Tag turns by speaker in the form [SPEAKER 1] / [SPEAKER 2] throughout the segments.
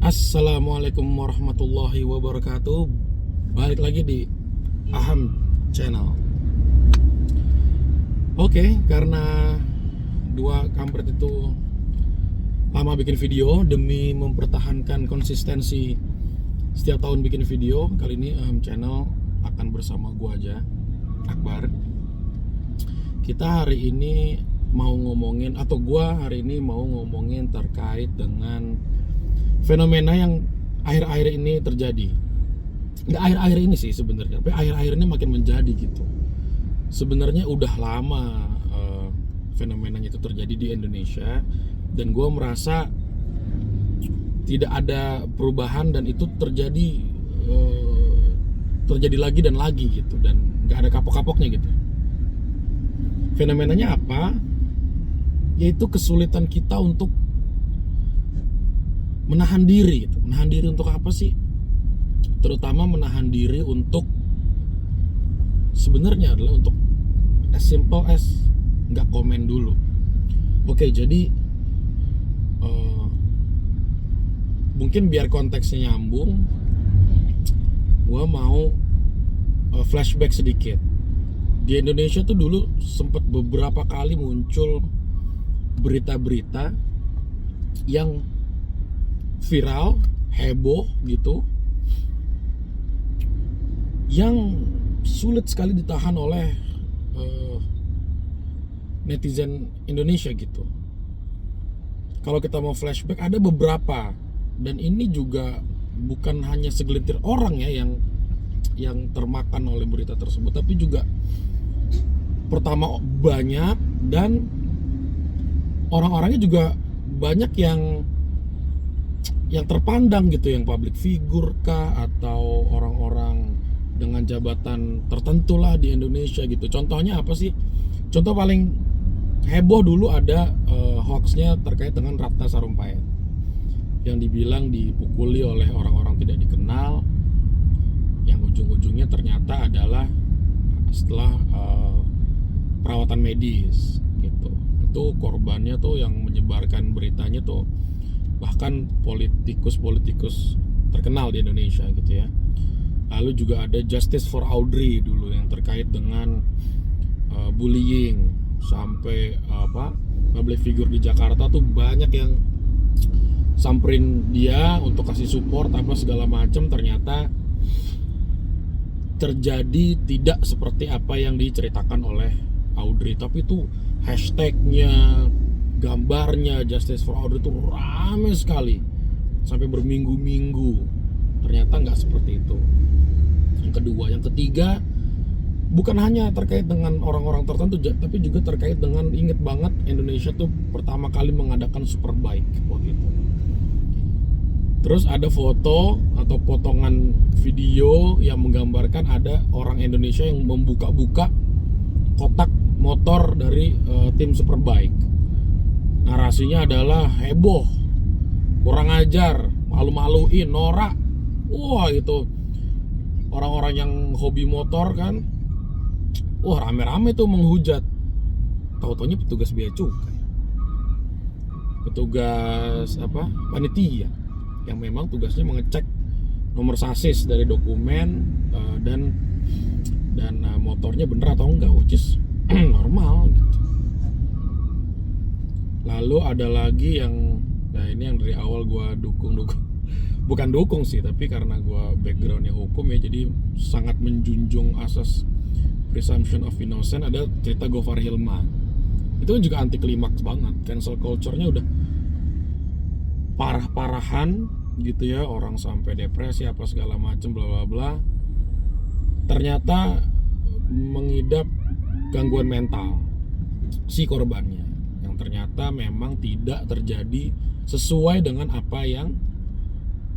[SPEAKER 1] Assalamualaikum warahmatullahi wabarakatuh. Balik lagi di Aham Channel. Oke, karena dua kampret itu lama bikin video demi mempertahankan konsistensi setiap tahun bikin video, kali ini Aham Channel akan bersama gua aja, Akbar. Kita hari ini mau ngomongin, atau gua hari ini mau ngomongin terkait dengan fenomena yang akhir-akhir ini terjadi. Nggak akhir-akhir ini sih sebenarnya, tapi akhir-akhir ini makin menjadi gitu. Sebenarnya udah lama fenomenanya itu terjadi di Indonesia, dan gue merasa tidak ada perubahan dan itu terjadi lagi dan lagi gitu, dan nggak ada kapok-kapoknya gitu. Fenomenanya apa? Yaitu kesulitan kita untuk menahan diri gitu. Menahan diri untuk apa sih? Terutama menahan diri untuk sebenarnya adalah untuk as simple as nggak komen dulu. Oke, jadi mungkin biar konteksnya nyambung, gua mau flashback sedikit. Di Indonesia tuh dulu sempat beberapa kali muncul berita-berita yang viral, heboh gitu, yang sulit sekali ditahan oleh netizen Indonesia gitu. Kalau kita mau flashback, ada beberapa, dan ini juga bukan hanya segelintir orang ya yang termakan oleh berita tersebut, tapi juga pertama banyak, dan orang-orangnya juga banyak yang terpandang gitu, yang public figure kah, atau orang-orang dengan jabatan tertentu lah di Indonesia gitu. Contohnya apa sih? Contoh paling heboh dulu ada hoaxnya terkait dengan Ratna Sarumpait, yang dibilang dipukuli oleh orang-orang tidak dikenal, yang ujung-ujungnya ternyata adalah setelah perawatan medis gitu. Itu korbannya tuh, yang menyebarkan beritanya tuh bahkan politikus terkenal di Indonesia gitu ya. Lalu juga ada Justice for Audrey dulu, yang terkait dengan bullying, sampai public figure di Jakarta tuh banyak yang samperin dia untuk kasih support apa segala macam. Ternyata terjadi tidak seperti apa yang diceritakan oleh Audrey, tapi tuh hashtagnya, gambarnya Justice for Audrey itu rame sekali sampai berminggu-minggu. Ternyata nggak seperti itu. Yang kedua, yang ketiga, bukan hanya terkait dengan orang-orang tertentu, tapi juga terkait dengan, inget banget Indonesia tuh pertama kali mengadakan Superbike waktu itu. Terus ada foto atau potongan video yang menggambarkan ada orang Indonesia yang membuka-buka kotak motor dari tim Superbike. Narasinya adalah heboh, kurang ajar, malu-maluin, norak. Wah, itu orang-orang yang hobi motor kan, wah rame-rame tuh menghujat. Tahu-taunya petugas bea cukai, petugas panitia, yang memang tugasnya mengecek nomor sasis dari dokumen dan motornya bener atau enggak, which is normal gitu. Lalu ada lagi yang, nah ini yang dari awal gue dukung, bukan dukung sih, tapi karena gue backgroundnya hukum ya, jadi sangat menjunjung asas presumption of innocence. Ada cerita Gofar Hilman, itu kan juga anti klimaks banget, cancel culture-nya udah parah-parahan gitu ya, orang sampai depresi apa segala macem bla bla bla. Ternyata mengidap gangguan mental si korbannya, yang ternyata memang tidak terjadi sesuai dengan apa yang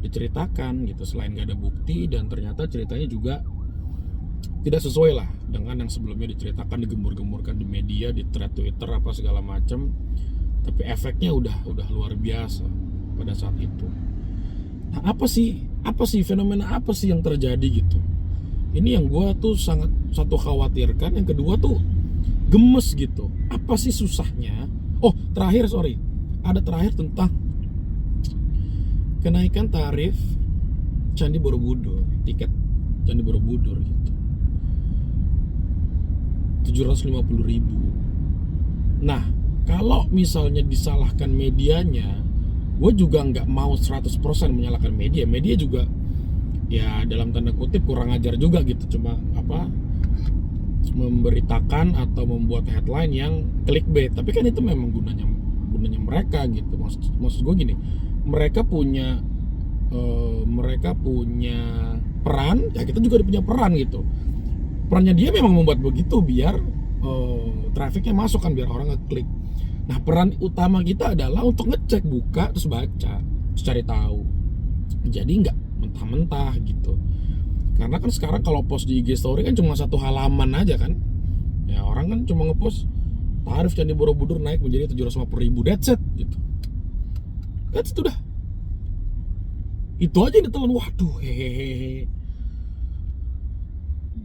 [SPEAKER 1] diceritakan gitu. Selain gak ada bukti, dan ternyata ceritanya juga tidak sesuai lah dengan yang sebelumnya diceritakan, digembur-gemburkan di media, di thread Twitter apa segala macam. Tapi efeknya udah luar biasa pada saat itu. Nah, apa sih fenomena apa sih yang terjadi gitu? Ini yang gue tuh sangat, satu, khawatirkan, yang kedua tuh gemes gitu. Apa sih susahnya? Oh, terakhir ada terakhir tentang kenaikan tarif Candi Borobudur, tiket Candi Borobudur gitu, 750.000. Nah, kalau misalnya disalahkan medianya, gue juga nggak mau 100% menyalahkan media. Media juga ya dalam tanda kutip kurang ajar juga gitu, cuma memberitakan atau membuat headline yang clickbait. Tapi kan itu memang gunanya mereka gitu. Maksud gue gini, mereka punya peran, ya kita juga punya peran gitu. Perannya dia memang membuat begitu biar trafficnya masuk kan, biar orang ngeklik. Nah, peran utama kita adalah untuk ngecek, buka, terus baca, terus cari tahu. Jadi nggak mentah-mentah gitu. Karena kan sekarang kalau post di IG story kan cuma satu halaman aja kan. Ya orang kan cuma ngepost tarif Candi Borobudur naik menjadi 750.000, that's it gitu. That's itu dah. Itu aja yang ditelan, waduh hehehe.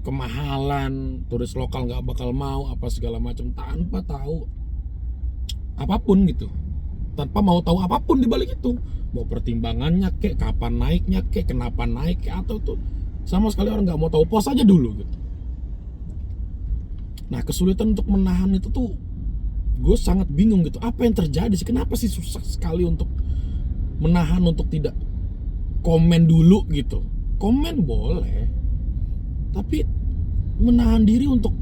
[SPEAKER 1] Kemahalan, turis lokal nggak bakal mau apa segala macam, tanpa tahu apapun gitu, tanpa mau tahu apapun di balik itu, mau pertimbangannya kek, kapan naiknya kek, kenapa naik kek, atau tuh sama sekali orang nggak mau tahu, post aja dulu gitu. Nah, kesulitan untuk menahan itu tuh gue sangat bingung gitu, apa yang terjadi sih, kenapa sih susah sekali untuk menahan untuk tidak komen dulu gitu. Komen boleh, tapi menahan diri untuk,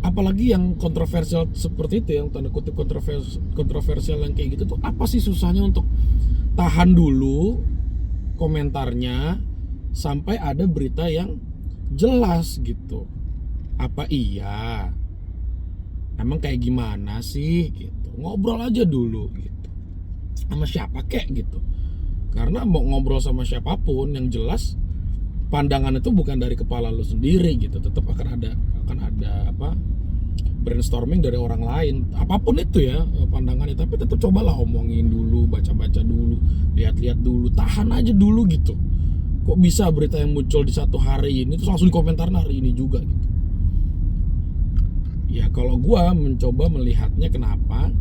[SPEAKER 1] apalagi yang kontroversial seperti itu, yang tanda kutip kontroversial yang kayak gitu tuh, apa sih susahnya untuk tahan dulu komentarnya sampai ada berita yang jelas gitu. Apa iya? Emang kayak gimana sih gitu. Ngobrol aja dulu gitu. Sama siapa kek gitu. Karena mau ngobrol sama siapapun, yang jelas pandangan itu bukan dari kepala lu sendiri gitu, tetap akan ada brainstorming dari orang lain, apapun itu ya pandangannya. Tapi tetap cobalah omongin dulu, baca-baca dulu, lihat-lihat dulu, tahan aja dulu gitu. Kok bisa berita yang muncul di satu hari ini terus langsung dikomentarin hari ini juga gitu. Ya kalau gua mencoba melihatnya, kenapa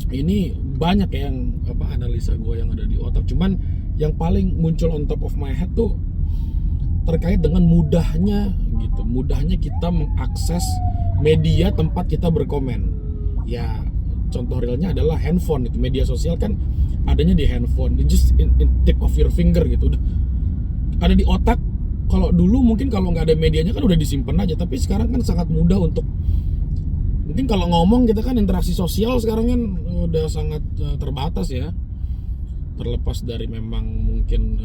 [SPEAKER 1] ini banyak ya yang analisa gua yang ada di otak, cuman yang paling muncul on top of my head tuh terkait dengan mudahnya kita mengakses media tempat kita berkomen. Ya contoh realnya adalah handphone itu, media sosial kan adanya di handphone, just in tip of your finger gitu, udah ada di otak. Kalau dulu mungkin kalau nggak ada medianya kan udah disimpan aja, tapi sekarang kan sangat mudah untuk, mungkin kalau ngomong kita kan interaksi sosial sekarang kan udah sangat terbatas ya, terlepas dari memang mungkin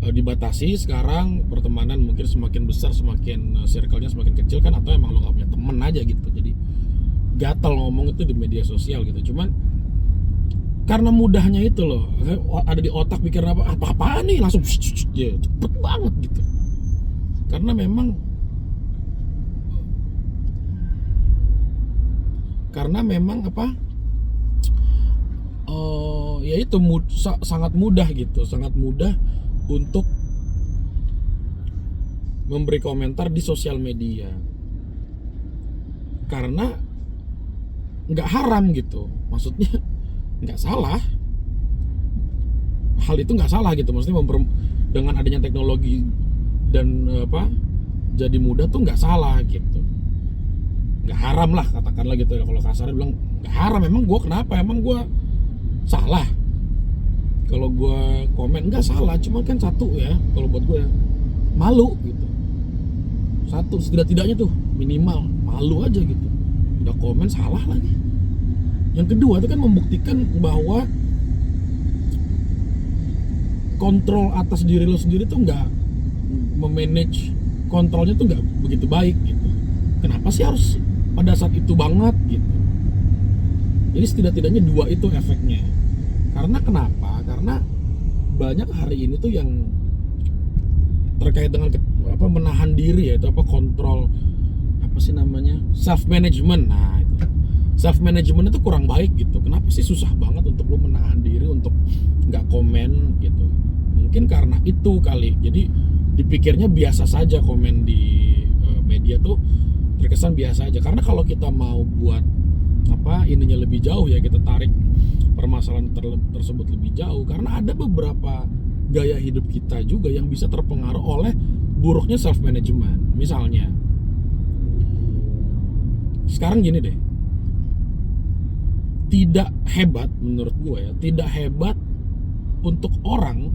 [SPEAKER 1] dibatasi sekarang pertemanan, mungkin semakin besar semakin circle-nya semakin kecil kan, atau emang lo gak punya temen aja gitu, jadi gatal ngomong itu di media sosial gitu. Cuman karena mudahnya itu loh, ada di otak pikir apa-apaan nih langsung ya, cepet banget gitu. Karena memang ya itu sangat mudah gitu, sangat mudah untuk memberi komentar di sosial media, karena nggak haram gitu, maksudnya nggak salah, hal itu nggak salah gitu, maksudnya dengan adanya teknologi dan jadi mudah tuh nggak salah gitu, nggak haram lah katakanlah gitu ya. Kalau kasarnya bilang nggak haram, emang gue kenapa, emang gue salah kalau gue komen? Nggak salah, cuma kan satu ya, kalau buat gue malu gitu, satu setidak-tidaknya tuh minimal malu aja gitu, udah komen salah lagi. Yang kedua itu kan membuktikan bahwa kontrol atas diri lo sendiri tuh nggak, memanage kontrolnya tuh nggak begitu baik gitu. Kenapa sih harus pada saat itu banget gitu? Jadi setidak-tidaknya dua itu efeknya. Karena kenapa? Karena banyak hari ini tuh yang terkait dengan menahan diri, yaitu kontrol, self management. Nah itu self management itu kurang baik gitu. Kenapa sih susah banget untuk lo menahan diri untuk nggak komen gitu? Mungkin karena itu kali. Jadi dipikirnya biasa saja, komen di media tuh terkesan biasa aja. Karena kalau kita mau buat ininya lebih jauh ya, kita tarik permasalahan tersebut lebih jauh, karena ada beberapa gaya hidup kita juga yang bisa terpengaruh oleh buruknya self management. Misalnya, sekarang gini deh, tidak hebat menurut gue ya, tidak hebat untuk orang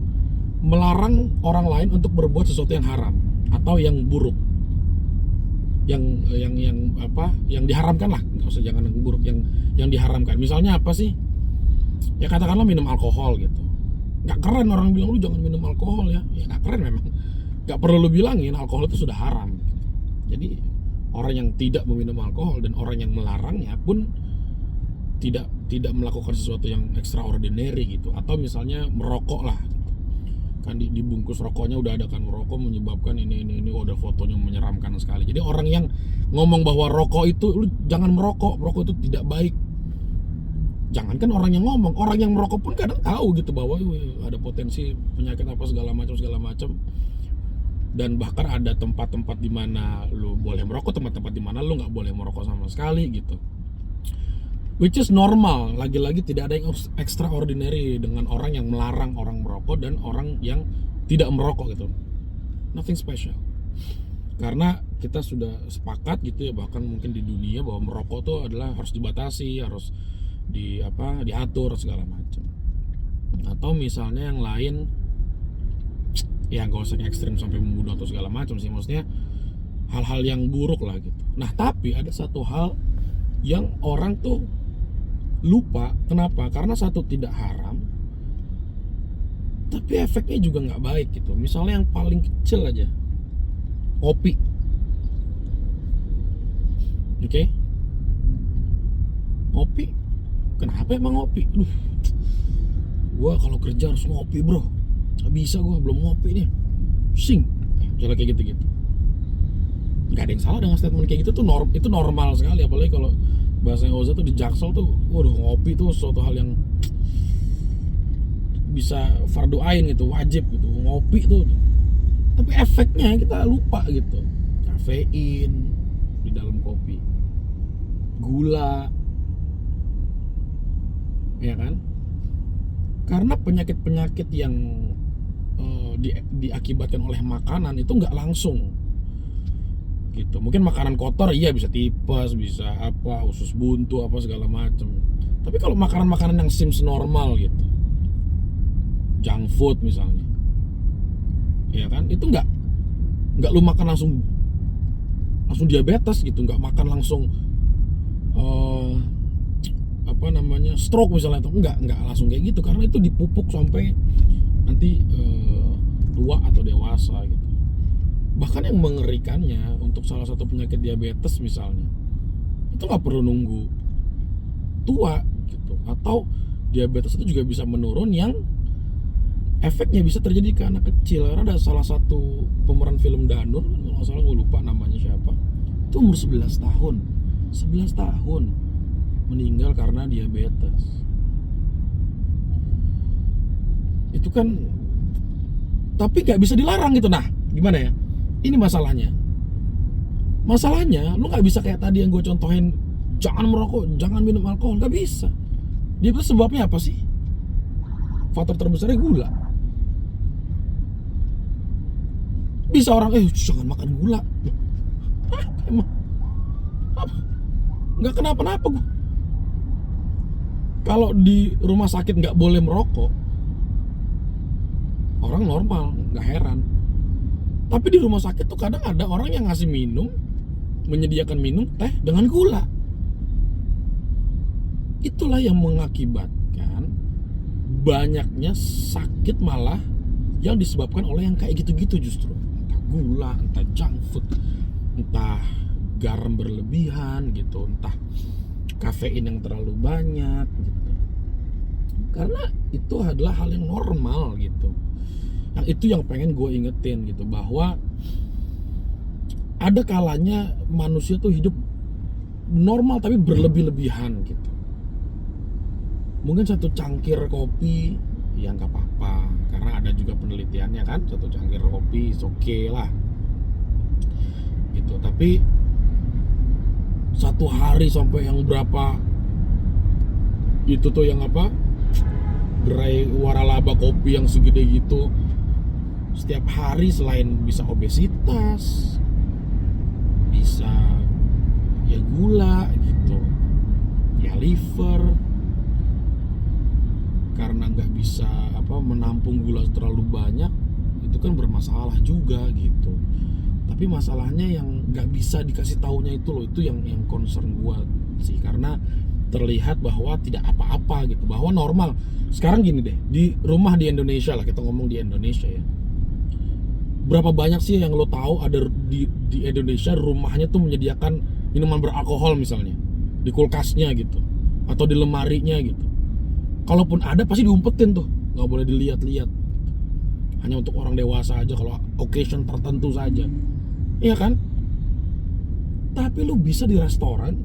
[SPEAKER 1] melarang orang lain untuk berbuat sesuatu yang haram atau yang buruk, yang diharamkan lah, nggak usah, jangan yang buruk, yang diharamkan. Misalnya apa sih? Ya katakanlah minum alkohol gitu. Nggak keren orang bilang lu jangan minum alkohol ya. Ya nggak keren memang. Nggak perlu lu bilangin alkohol itu sudah haram. Jadi orang yang tidak meminum alkohol dan orang yang melarangnya pun tidak melakukan sesuatu yang extraordinary gitu. Atau misalnya merokok lah, kan dibungkus rokoknya udah ada kan, merokok menyebabkan ini udah fotonya menyeramkan sekali. Jadi orang yang ngomong bahwa rokok itu, lu jangan merokok itu tidak baik. Jangankan orang yang ngomong, orang yang merokok pun kadang tahu gitu bahwa ada potensi penyakit apa segala macam. Dan bahkan ada tempat-tempat di mana lu boleh merokok, tempat-tempat di mana lu nggak boleh merokok sama sekali gitu. Which is normal, lagi-lagi tidak ada yang extraordinary dengan orang yang melarang orang merokok dan orang yang tidak merokok gitu. Nothing special. Karena kita sudah sepakat gitu ya, bahkan mungkin di dunia, bahwa merokok itu adalah harus dibatasi, harus diatur segala macam. Atau misalnya yang lain, ya nggak usah ekstrim sampai membunuh atau segala macam sih, maksudnya hal-hal yang buruk lah gitu. Nah tapi ada satu hal yang orang tuh lupa. Kenapa? Karena satu, tidak haram, tapi efeknya juga nggak baik gitu. Misalnya yang paling kecil aja, kopi. Oke? Kopi, kenapa emang ngopi? Gua kalau kerja harus ngopi bro, nggak bisa gua belum ngopi nih, pusing. Misalnya kayak gitu-gitu. Nggak ada yang salah dengan statement kayak gitu tuh, itu normal sekali. Apalagi kalau bahasanya Oza tuh di Jaksel tuh, waduh, ngopi tuh suatu hal yang bisa fardu ain gitu, wajib gitu, ngopi tuh. Tapi efeknya kita lupa gitu. Kafein di dalam kopi, gula, ya kan? Karena penyakit-penyakit yang diakibatkan oleh makanan itu nggak langsung gitu. Mungkin makanan kotor iya bisa tipes, bisa apa, usus buntu apa segala macem. Tapi kalau makanan-makanan yang seems normal gitu, junk food misalnya, ya kan, itu nggak lu makan langsung diabetes gitu, nggak makan langsung stroke misalnya, itu nggak langsung kayak gitu, karena itu dipupuk sampai nanti tua atau dewasa gitu. Bahkan yang mengerikannya, untuk salah satu penyakit diabetes misalnya, itu nggak perlu nunggu tua gitu. Atau diabetes itu juga bisa menurun, yang efeknya bisa terjadi ke anak kecil. Karena ada salah satu pemeran film Danur, kalau nggak salah, gue lupa namanya siapa, itu umur 11 tahun meninggal karena diabetes. Itu kan, tapi nggak bisa dilarang gitu. Nah gimana ya, ini masalahnya lu nggak bisa kayak tadi yang gue contohin, jangan merokok, jangan minum alkohol, nggak bisa. Dia itu sebabnya apa sih? Faktor terbesarnya gula. Bisa orang jangan makan gula, emang apa? Nggak kenapa-napa gue. Kalau di rumah sakit nggak boleh merokok, orang normal, nggak heran. Tapi di rumah sakit tuh kadang ada orang yang ngasih minum, menyediakan minum teh dengan gula. Itulah yang mengakibatkan banyaknya sakit malah yang disebabkan oleh yang kayak gitu-gitu justru. Entah gula, entah junk food, entah garam berlebihan gitu, entah kafein yang terlalu banyak gitu. Karena itu adalah hal yang normal gitu. Yang itu yang pengen gue ingetin gitu, bahwa ada kalanya manusia tuh hidup normal tapi berlebih-lebihan gitu. Mungkin satu cangkir kopi ya nggak apa-apa, karena ada juga penelitiannya kan, satu cangkir kopi is okay lah gitu. Tapi satu hari sampai yang berapa itu tuh, yang apa, gerai waralaba kopi yang segede gitu setiap hari, selain bisa obesitas, bisa ya gula gitu, ya liver, karena nggak bisa menampung gula terlalu banyak, itu kan bermasalah juga gitu. Tapi masalahnya yang nggak bisa dikasih taunya itu loh, itu yang concern gua sih, karena terlihat bahwa tidak apa-apa gitu, bahwa normal. Sekarang gini deh, di rumah di Indonesia lah, kita ngomong di Indonesia ya, berapa banyak sih yang lo tahu ada di Indonesia rumahnya tuh menyediakan minuman beralkohol misalnya di kulkasnya gitu, atau di lemarinya gitu. Kalaupun ada pasti diumpetin tuh, nggak boleh dilihat-lihat, hanya untuk orang dewasa aja, kalau occasion tertentu saja, iya kan? Tapi lu bisa di restoran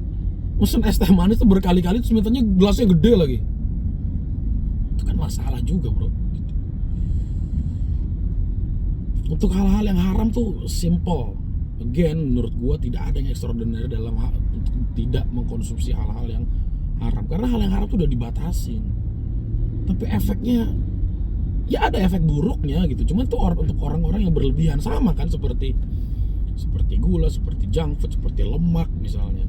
[SPEAKER 1] mesen es teh manis tuh berkali-kali, terus mintanya gelasnya gede lagi, itu kan masalah juga bro. Untuk hal-hal yang haram tuh simple. Again, menurut gua tidak ada yang extraordinary dalam untuk tidak mengkonsumsi hal-hal yang haram, karena hal yang haram tuh udah dibatasin. Tapi efeknya ya ada efek buruknya gitu. Cuman tuh untuk orang-orang yang berlebihan, sama kan seperti gula, seperti junk food, seperti lemak misalnya,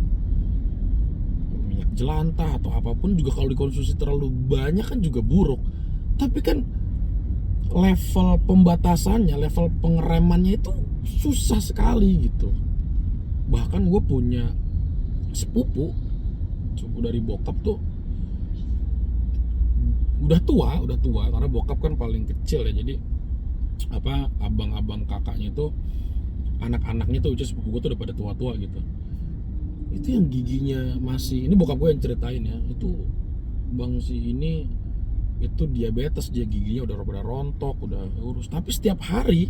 [SPEAKER 1] minyak jelantah atau apapun juga kalau dikonsumsi terlalu banyak kan juga buruk. Tapi kan level pembatasannya, level pengeremannya itu susah sekali gitu. Bahkan gue punya sepupu dari bokap tuh udah tua karena bokap kan paling kecil ya, jadi abang-abang kakaknya itu, anak-anaknya tuh, sepupu gue tuh udah pada tua-tua gitu. Itu yang giginya masih, ini bokap gue yang ceritain ya, itu bang si ini itu diabetes, dia giginya udah pada rontok, udah urus. Tapi setiap hari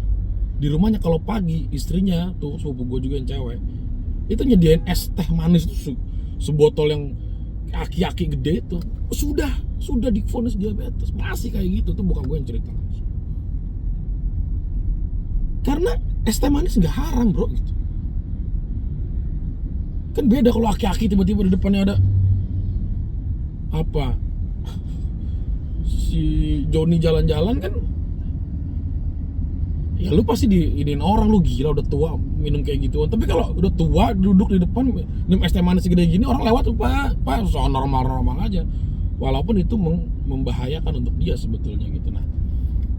[SPEAKER 1] di rumahnya kalau pagi, istrinya tuh, sepupu gue juga yang cewek, itu nyediain es teh manis tuh sebotol yang aki-aki gede itu. Sudah divonis diabetes, masih kayak gitu. Tuh bokap gue yang cerita langsung. Karena es teh manis nggak haram bro gitu. Kan beda kalau aki-aki tiba-tiba di depannya ada si Joni jalan-jalan kan, ya lu pasti diinin orang, lu gila udah tua minum kayak gituan. Tapi kalau udah tua duduk di depan minum es teh manis segede gini, orang lewat tuh pak soal normal aja, walaupun itu membahayakan untuk dia sebetulnya gitu. Nah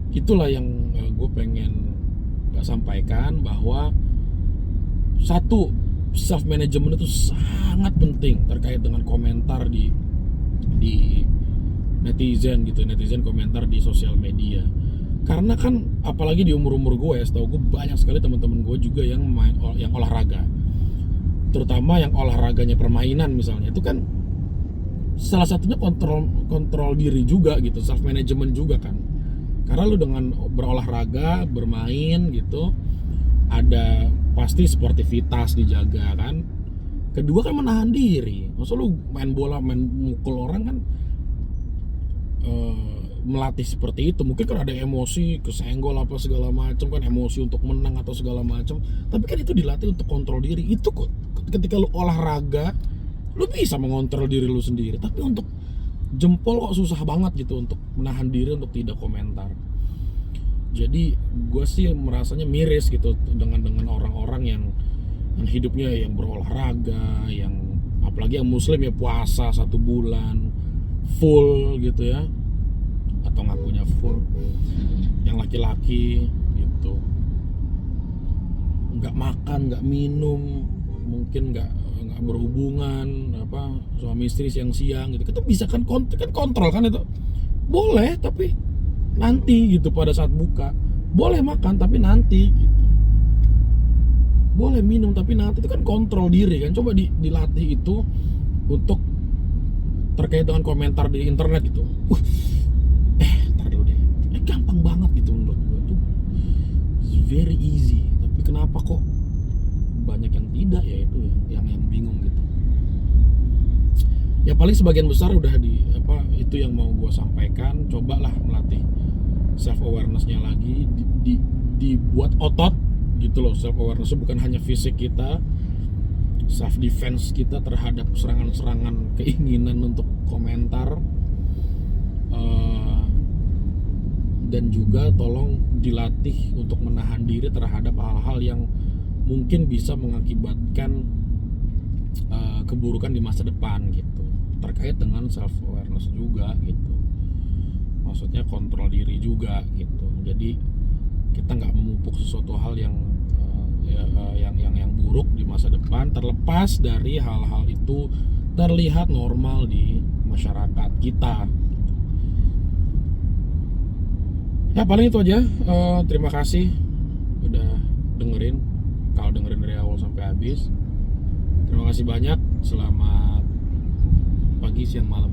[SPEAKER 1] itulah yang gue pengen sampaikan, bahwa satu, self management itu sangat penting terkait dengan komentar di netizen gitu, netizen komentar di sosial media. Karena kan apalagi di umur gue ya, setahu gue banyak sekali teman-teman gue juga yang olahraga, terutama yang olahraganya permainan misalnya, itu kan salah satunya kontrol diri juga gitu, self management juga kan. Karena lu dengan berolahraga, bermain gitu, ada pasti sportivitas dijaga kan. Kedua kan menahan diri. Masa lu main bola, main mukul orang kan, melatih seperti itu. Mungkin kan ada emosi, kesenggol apa segala macam kan, emosi untuk menang atau segala macam. Tapi kan itu dilatih untuk kontrol diri. Itu kok ketika lu olahraga, lu bisa mengontrol diri lu sendiri. Tapi untuk jempol kok susah banget gitu untuk menahan diri untuk tidak komentar. Jadi gue sih merasanya miris gitu dengan orang-orang yang hidupnya yang berolahraga, yang apalagi yang muslim ya, puasa 1 bulan full gitu ya, atau ngakunya full, yang laki-laki gitu, nggak makan, nggak minum, mungkin nggak berhubungan suami istri siang-siang gitu. Kita bisa kan kontrol kan itu, boleh tapi nanti gitu, pada saat buka boleh makan tapi nanti gitu, boleh minum tapi nanti, itu kan kontrol diri kan. Coba dilatih itu untuk terkait dengan komentar di internet gitu. Ntar dulu deh, gampang banget gitu menurut gue tuh, very easy. Tapi kenapa kok banyak yang tidak, ya itu yang bingung gitu. Ya paling sebagian besar udah itu yang mau gue sampaikan. Cobalah melatih self awareness-nya lagi, dibuat otot gitu loh. Self awareness bukan hanya fisik kita, self defense kita terhadap serangan-serangan keinginan untuk komentar. dan juga tolong dilatih untuk menahan diri terhadap hal-hal yang mungkin bisa mengakibatkan keburukan di masa depan gitu, terkait dengan self awareness juga gitu, maksudnya kontrol diri juga gitu. Jadi kita nggak memupuk sesuatu hal yang yang buruk di masa depan, terlepas dari hal-hal itu terlihat normal di masyarakat kita. Ya paling itu aja. Terima kasih udah dengerin. Kalau dengerin dari awal sampai habis, terima kasih banyak. Selamat pagi, siang, malam.